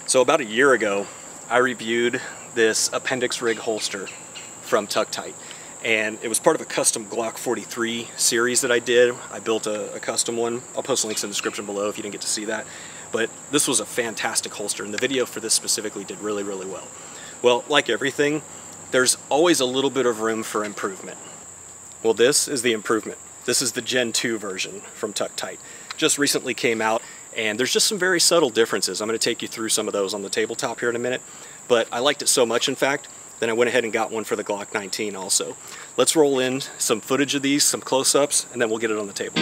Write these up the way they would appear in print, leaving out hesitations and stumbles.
So about a year ago, I reviewed this Appendix rig holster from Tuctite, and it was part of a custom Glock 43 series that I did. I built a custom one. I'll post links in the description below if you didn't get to see that. But this was a fantastic holster, and the video for this specifically did really, really well. Well, like everything, there's always a little bit of room for improvement. Well, this is the improvement. This is the Gen 2 version from Tuctite. Just recently came out, and there's just some very subtle differences. I'm going to take you through some of those on the tabletop here in a minute, but I liked it so much, in fact, then I went ahead and got one for the Glock 19 also. Let's roll in some footage of these, some close-ups, and then we'll get it on the table.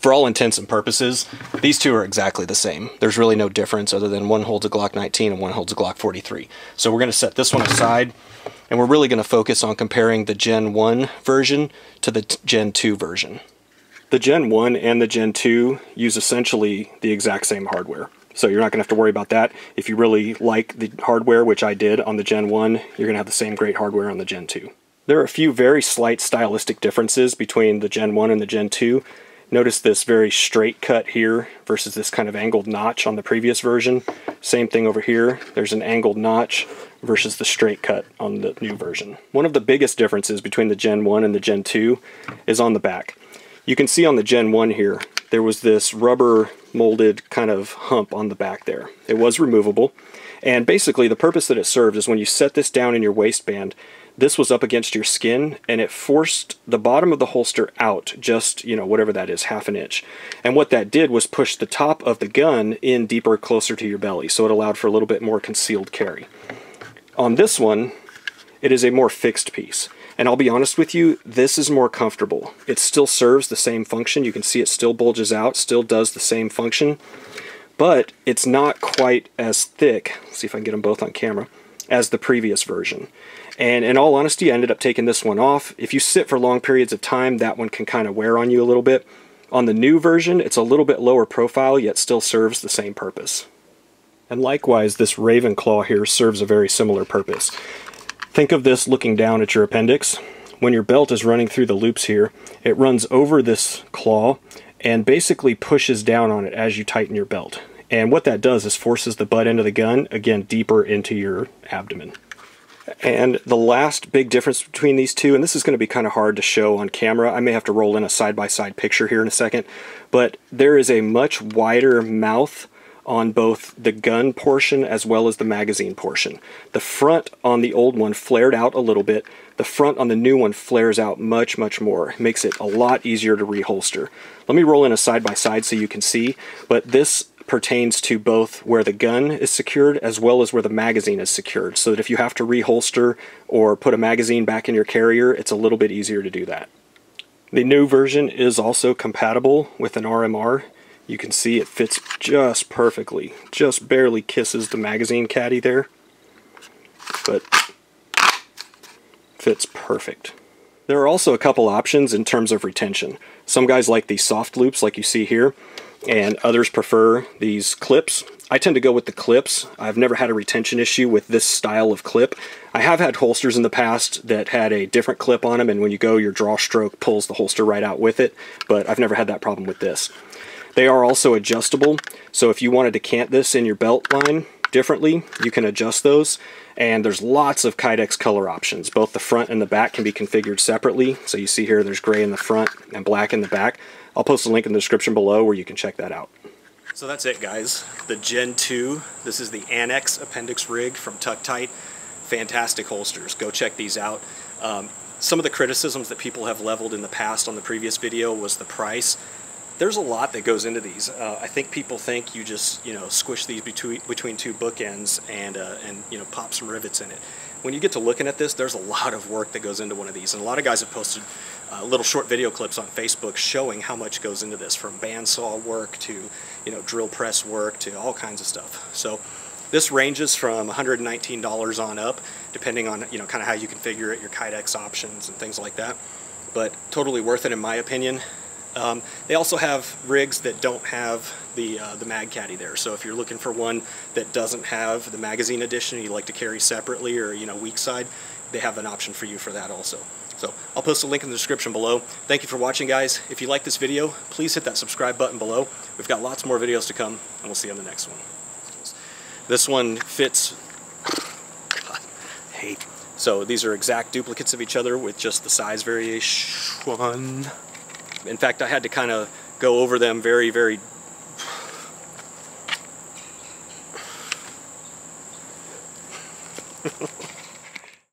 For all intents and purposes, these two are exactly the same. There's really no difference other than one holds a Glock 19 and one holds a Glock 43. So we're going to set this one aside, and we're really going to focus on comparing the Gen 1 version to the Gen 2 version. The Gen 1 and the Gen 2 use essentially the exact same hardware. So you're not going to have to worry about that. If you really like the hardware, which I did on the Gen 1, you're going to have the same great hardware on the Gen 2. There are a few very slight stylistic differences between the Gen 1 and the Gen 2. Notice this very straight cut here versus this kind of angled notch on the previous version. Same thing over here. There's an angled notch versus the straight cut on the new version. One of the biggest differences between the Gen 1 and the Gen 2 is on the back. You can see on the Gen 1 here, there was this rubber molded kind of hump on the back there. It was removable, and basically the purpose that it served is when you set this down in your waistband, this was up against your skin, and it forced the bottom of the holster out just, whatever that is, half an inch. And what that did was push the top of the gun in deeper, closer to your belly, so it allowed for a little bit more concealed carry. On this one, it is a more fixed piece. And I'll be honest with you, this is more comfortable. It still serves the same function. You can see it still bulges out, still does the same function, but it's not quite as thick, let's see if I can get them both on camera, as the previous version. And in all honesty, I ended up taking this one off. If you sit for long periods of time, that one can kind of wear on you a little bit. On the new version, it's a little bit lower profile, yet still serves the same purpose. And likewise, this Raven Claw here serves a very similar purpose. Think of this looking down at your appendix. When your belt is running through the loops here, it runs over this claw and basically pushes down on it as you tighten your belt. And what that does is forces the butt end of the gun, again, deeper into your abdomen. And the last big difference between these two, and this is going to be kind of hard to show on camera, I may have to roll in a side-by-side picture here in a second, but there is a much wider mouth on both the gun portion as well as the magazine portion. The front on the old one flared out a little bit. The front on the new one flares out much, much more. It makes it a lot easier to reholster. Let me roll in a side-by-side so you can see, but this pertains to both where the gun is secured as well as where the magazine is secured, so that if you have to reholster or put a magazine back in your carrier, it's a little bit easier to do that. The new version is also compatible with an RMR. You can see it fits just perfectly, just barely kisses the magazine caddy there, but fits perfect. There are also a couple options in terms of retention. Some guys like these soft loops like you see here, and others prefer these clips. I tend to go with the clips. I've never had a retention issue with this style of clip. I have had holsters in the past that had a different clip on them, and when you go, your draw stroke pulls the holster right out with it, but I've never had that problem with this. They are also adjustable, so if you wanted to cant this in your belt line differently, you can adjust those, and there's lots of Kydex color options. Both the front and the back can be configured separately, so you see here there's gray in the front and black in the back. I'll post a link in the description below where you can check that out. So that's it, guys. The Gen 2, this is the Annex Appendix rig from Tuctite. Fantastic holsters. Go check these out. Some of the criticisms that people have leveled in the past on the previous video was the price. There's a lot that goes into these. I think people think you just squish these between two bookends and pop some rivets in it. when you get to looking at this, there's a lot of work that goes into one of these. And a lot of guys have posted little short video clips on Facebook showing how much goes into this, from bandsaw work to drill press work to all kinds of stuff. So This ranges from $119 on up, depending on, you know, kind of how you configure it, your Kydex options and things like that. But totally worth it in my opinion. They also have rigs that don't have the mag caddy there. So if you're looking for one that doesn't have the magazine edition, you like to carry separately, or, you know, weak side, they have an option for you for that also. So I'll post a link in the description below. Thank you for watching, guys. If you like this video, please hit that subscribe button below. We've got lots more videos to come, and we'll see you on the next one. This one fits. God, hate. So these are exact duplicates of each other with just the size variation. In fact, I had to kind of go over them very, very...